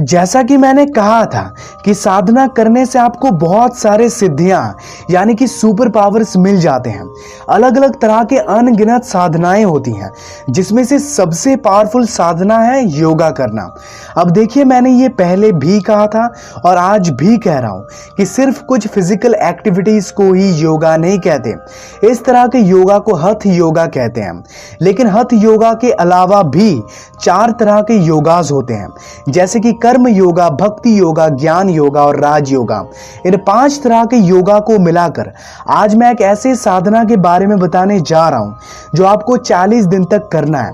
जैसा कि मैंने कहा था कि साधना करने से आपको बहुत सारे सिद्धियां यानी कि सुपर पावर्स मिल जाते हैं। अलग अलग तरह के अनगिनत साधनाएं होती हैं, जिसमें से सबसे पावरफुल साधना है योगा करना। अब देखिए, मैंने ये पहले भी कहा था और आज भी कह रहा हूं कि सिर्फ कुछ फिजिकल एक्टिविटीज को ही योगा नहीं कहते। इस तरह के योगा को हठ योगा कहते हैं। लेकिन हठ योगा के अलावा भी 4 तरह के योगास होते हैं, जैसे कि कर्म योगा, भक्ति योगा, ज्ञान योगा और राज योगा। इन 5 तरह के योगा को मिलाकर आज मैं एक ऐसे साधना के बारे में बताने जा रहा हूं जो आपको 40 दिन तक करना है।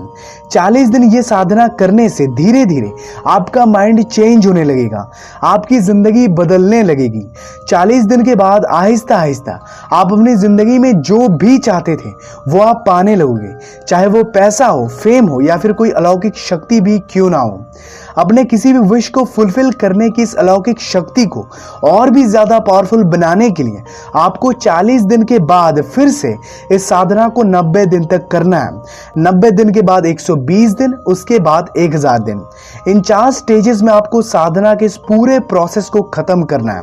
40 दिन ये साधना करने से धीरे धीरे आपका माइंड चेंज होने लगेगा, आपकी जिंदगी बदलने लगेगी। 40 दिन के बाद आहिस्ता आहिस्ता आप अपनी जिंदगी में जो भी चाहते थे वो आप पाने लगोगे, चाहे वो पैसा हो, फेम हो या फिर कोई अलौकिक शक्ति भी क्यों ना हो। अपने किसी भी विश को फुलफिल करने की इस अलौकिक शक्ति को और भी ज्यादा पावरफुल बनाने के लिए आपको 40 दिन के बाद फिर से इस साधना को 90 दिन तक करना है। 90 दिन के बाद 120 दिन, उसके बाद 1000 दिन। इन 4 स्टेजेस में आपको साधना के इस पूरे प्रोसेस को खत्म करना है।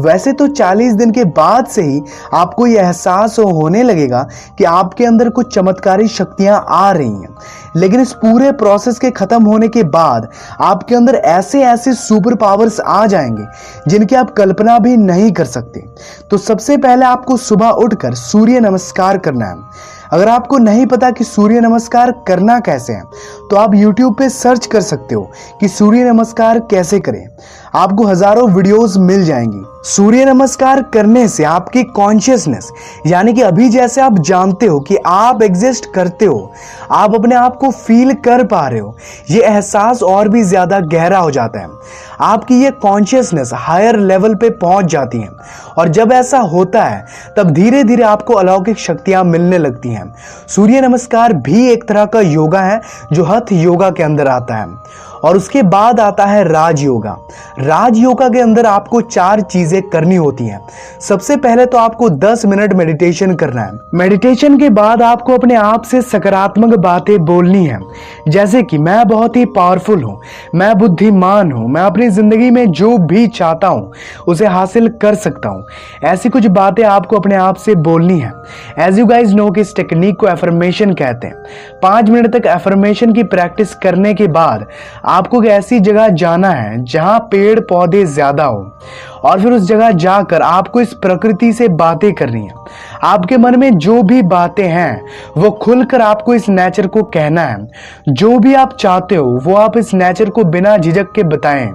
वैसे तो 40 दिन के बाद से ही आपको यह एहसास होने लगेगा कि आपके अंदर कुछ चमत्कारी शक्तियां आ रही हैं, लेकिन इस पूरे प्रोसेस के खत्म होने के बाद आपके अंदर ऐसे ऐसे सुपर पावर्स आ जाएंगे जिनकी आप कल्पना भी नहीं कर सकते। तो सबसे पहले आपको सुबह उठकर सूर्य नमस्कार करना है। अगर आपको नहीं पता कि सूर्य नमस्कार करना कैसे है, तो आप YouTube पे सर्च कर सकते हो कि सूर्य नमस्कार कैसे करें। आपको हजारों वीडियोस मिल जाएंगी। सूर्य नमस्कार करने से आपकी कॉन्शियसनेस, यानी कि अभी जैसे आप जानते हो कि आप एग्जिस्ट करते हो, आप अपने आप को फील कर पा रहे हो, ये एहसास और भी ज्यादा गहरा हो जाता है। आपकी ये कॉन्शियसनेस हायर लेवल पे पहुंच जाती है और जब ऐसा होता है तब धीरे धीरे आपको अलौकिक शक्तियां मिलने लगती हैं। सूर्य नमस्कार भी एक तरह का योगा है जो हठ योगा के अंदर आता है। और उसके बाद आता है राज योगा। राज योगा के अंदर आपको 4 चीजें करनी होती हैं। सबसे पहले तो आपको 10 मिनट मेडिटेशन करना है। मेडिटेशन के बाद आपको अपने आप से सकारात्मक बातें बोलनी है, जैसे कि मैं बहुत ही पावरफुल हूं, मैं बुद्धिमान हूं, मैं अपनी जिंदगी में जो भी चाहता हूं उसे हासिल कर सकता हूं। ऐसी कुछ बातें आपको अपने आप से बोलनी है। एज यू गाइज नो कि इस टेक्निक को एफर्मेशन कहते हैं। 5 मिनट तक एफर्मेशन की प्रैक्टिस करने के बाद आपको एक ऐसी जगह जाना है जहां पेड़ पौधे ज्यादा हो, और फिर उस जगह जाकर आपको इस प्रकृति से बातें करनी है। आपके मन में जो भी बातें हैं वो खुलकर आपको इस नेचर को कहना है। जो भी आप चाहते हो वो आप इस नेचर को बिना झिझक के बताएं।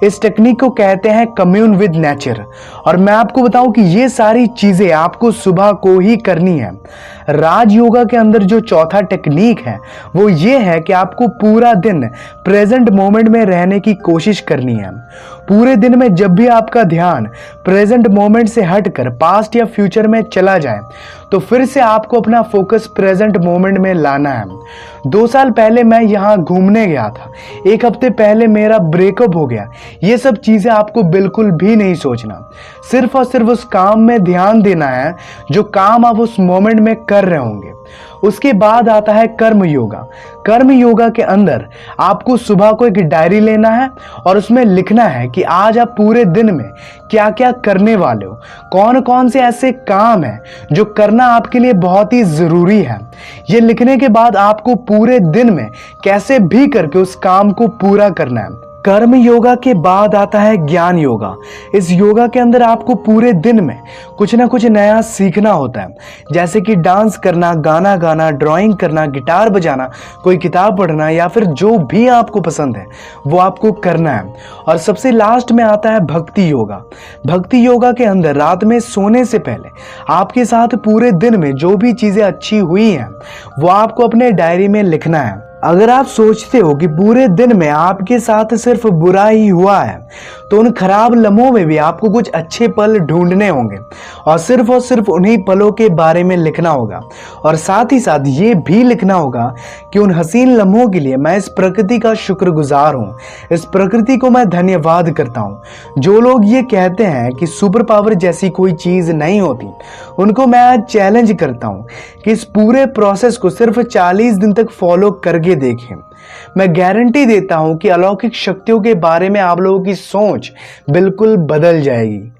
इस टेक्निक को कहते हैं कम्यून विद नेचर। और मैं आपको बताऊं कि ये सारी चीजें आपको सुबह को ही करनी है। राज योगा के अंदर जो चौथा टेक्निक है वो ये है कि आपको पूरा दिन प्रेजेंट मोमेंट में रहने की कोशिश करनी है। पूरे दिन में जब भी आपका ध्यान प्रेजेंट मोमेंट से हटकर पास्ट या फ्यूचर में चला जाए तो फिर से आपको अपना फोकस प्रेजेंट मोमेंट में लाना है। 2 साल पहले मैं यहाँ घूमने गया था, 1 हफ्ते पहले मेरा ब्रेकअप हो गया, ये सब चीजें आपको बिल्कुल भी नहीं सोचना। सिर्फ और सिर्फ उस काम में ध्यान देना है जो काम आप उस मोमेंट में कर रहे होंगे। उसके बाद आता है कर्म योगा। कर्म योगा के अंदर आपको सुबह को एक डायरी लेना है और उसमें लिखना है कि आज आप पूरे दिन में क्या क्या करने वाले हो, कौन कौन से ऐसे काम हैं जो करना आपके लिए बहुत ही जरूरी है। ये लिखने के बाद आपको पूरे दिन में कैसे भी करके उस काम को पूरा करना है। कर्म योगा के बाद आता है ज्ञान योगा। इस योगा के अंदर आपको पूरे दिन में कुछ ना कुछ नया सीखना होता है, जैसे कि डांस करना, गाना गाना, ड्राइंग करना, गिटार बजाना, कोई किताब पढ़ना या फिर जो भी आपको पसंद है वो आपको करना है। और सबसे लास्ट में आता है भक्ति योगा। भक्ति योगा के अंदर रात में सोने से पहले आपके साथ पूरे दिन में जो भी चीजें अच्छी हुई हैं वो आपको अपने डायरी में लिखना है। अगर आप सोचते हो कि पूरे दिन में आपके साथ सिर्फ बुरा ही हुआ है तो उन खराब लम्हों में भी आपको कुछ अच्छे पल ढूंढने होंगे और सिर्फ उन्हीं पलों के बारे में लिखना होगा। और साथ ही साथ ये भी लिखना होगा कि उन हसीन लम्हों के लिए मैं इस प्रकृति का शुक्रगुजार हूँ, इस प्रकृति को मैं धन्यवाद करता हूँ। जो लोग ये कहते हैं कि सुपर पावर जैसी कोई चीज नहीं होती, उनको मैं आज चैलेंज करता हूँ कि इस पूरे प्रोसेस को सिर्फ 40 दिन तक फॉलो करके देखें। मैं गारंटी देता हूं कि अलौकिक शक्तियों के बारे में आप लोगों की सोच बिल्कुल बदल जाएगी।